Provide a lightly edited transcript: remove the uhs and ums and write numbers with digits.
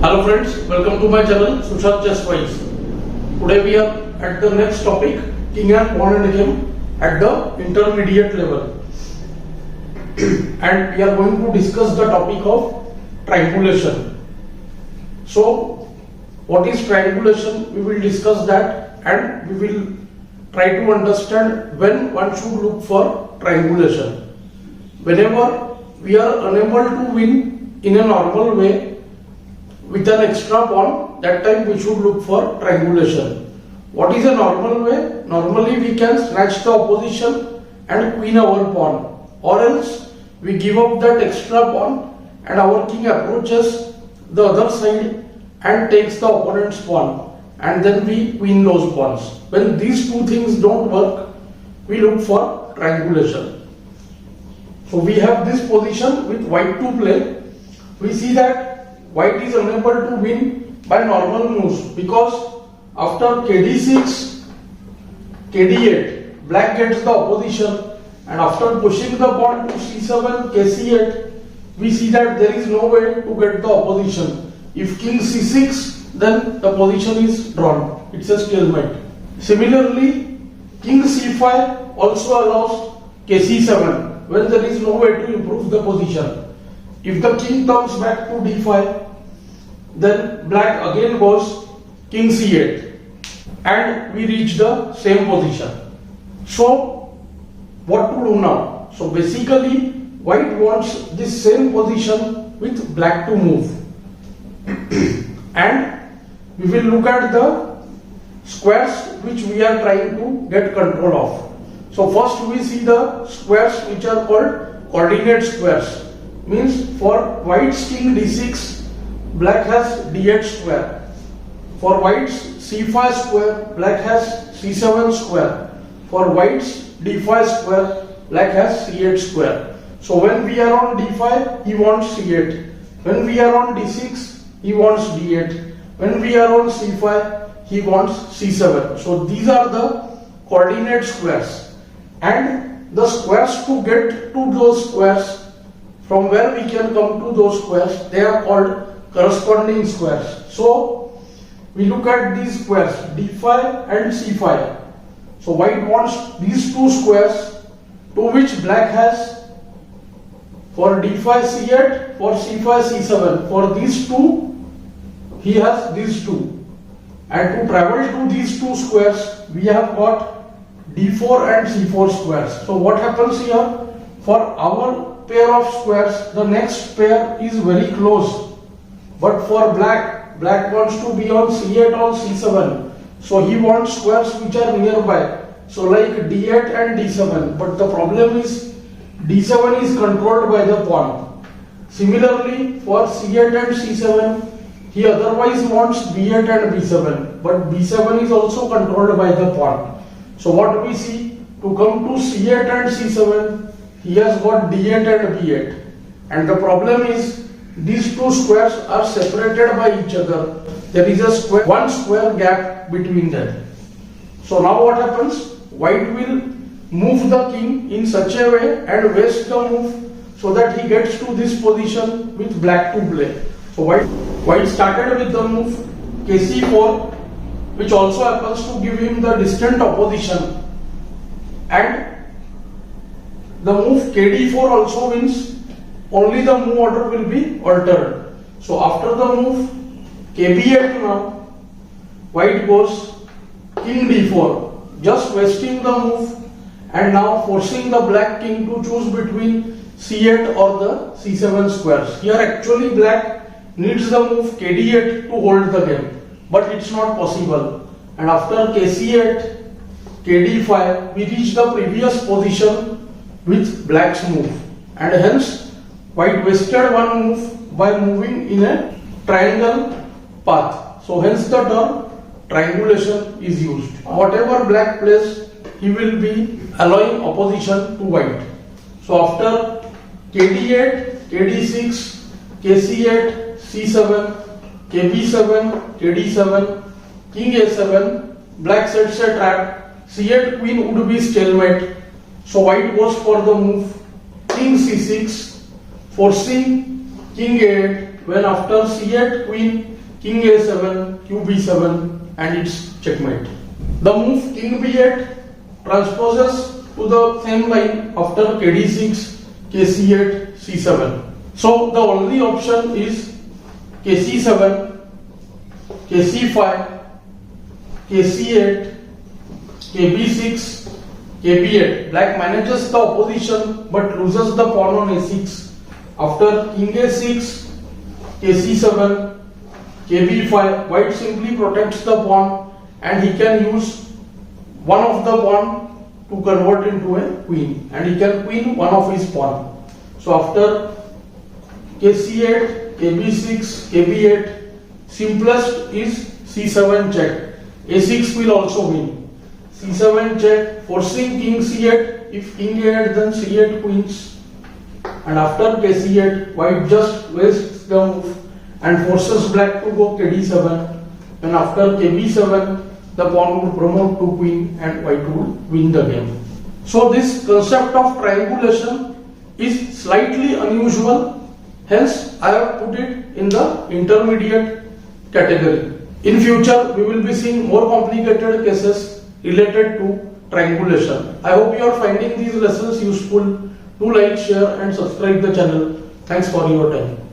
Hello friends, welcome to my channel Sushant Chess Wise. Today we are at the next topic, king and pawn endgame at the intermediate level. And we are going to discuss the topic of triangulation. So, what is triangulation? We will discuss that and we will try to understand when one should look for triangulation. Whenever we are unable to win in a normal way with an extra pawn, that time we should look for triangulation. What is a normal way? Normally we can snatch the opposition and queen our pawn, or else we give up that extra pawn and our king approaches the other side and takes the opponent's pawn, and then we win those pawns. When these two things don't work, we look for triangulation. So we have this position with white to play. We see that white is unable to win by normal moves because after kd6, kd8, black gets the opposition, and after pushing the pawn to c7, kc8, we see that there is no way to get the opposition. If king c6, then the position is drawn. It's a stalemate. Similarly, king c5 also allows kc7 when there is no way to improve the position. If the king comes back to d5, then black again goes king c8 and we reach the same position. So what to do now? So basically white wants this same position with black to move and we will look at the squares which we are trying to get control of. So first we see the squares which are called coordinate squares. Means for white's king d6, black has d8 square. For white's c5 square, black has c7 square. For white's d5 square, black has c8 square. So when we are on d5, he wants c8. When we are on d6, he wants d8. When we are on c5, he wants c7. So these are the coordinate squares. And the squares to get to those squares, from where we can come to those squares, they are called corresponding squares. So we look at these squares d5 and c5. So white wants these two squares, to which black has for d5 c8, for c5 c7. For these two, he has these two. And to travel to these two squares, we have got d4 and c4 squares. So what happens here? For our pair of squares, the next pair is very close. But for black wants to be on c8 or c7. So he wants squares which are nearby. So like d8 and d7. But the problem is d7 is controlled by the pawn. Similarly, for c8 and c7, he otherwise wants b8 and b7. But b7 is also controlled by the pawn. So what we see, to come to c8 and c7, he has got d8 and b8. And the problem is, these two squares are separated by each other. There is a one square gap between them. So now what happens? White will move the king in such a way and waste the move so that he gets to this position with black to play. So white started with the move kc4, which also happens to give him the distant opposition, and the move kd4 also wins. Only the move order will be altered. So after the move kb8 now, white goes king d4, just wasting the move and now forcing the black king to choose between c8 or the c7 squares. Here actually black needs the move kd8 to hold the game, but it's not possible. And after kc8, kd5, we reach the previous position with black's move, and hence white wasted one move by moving in a triangle path. So hence the term triangulation is used. Whatever black plays, he will be allowing opposition to white. So after kd8, kd6, kc8, c7, kb7, kd7, king a7, black sets a trap, c8 queen would be stalemate. So white goes for the move king c6, forcing king a8, when after c8 queen, king a7, qb7 and it's checkmate. The move king b8 transposes to the same line after kd6, kc8, c7. So the only option is kc7, kc5, kc8, kb6, kb8. Black manages the opposition but loses the pawn on a6. After king a6, kc7, kb5, white simply protects the pawn and he can use one of the pawn to convert into a queen, and he can queen one of his pawn. So after kc8, kb6, kb8, simplest is c7 check. a6 will also win. c7 check, forcing king c8. If king a8, then c8 queens. And after kc8, white just wastes the move and forces black to go kd7. And after kb7, the pawn would promote to queen and white would win the game. So this concept of triangulation is slightly unusual. Hence, I have put it in the intermediate category. In future, we will be seeing more complicated cases related to triangulation. I hope you are finding these lessons useful. Do like, share and subscribe the channel. Thanks for your time.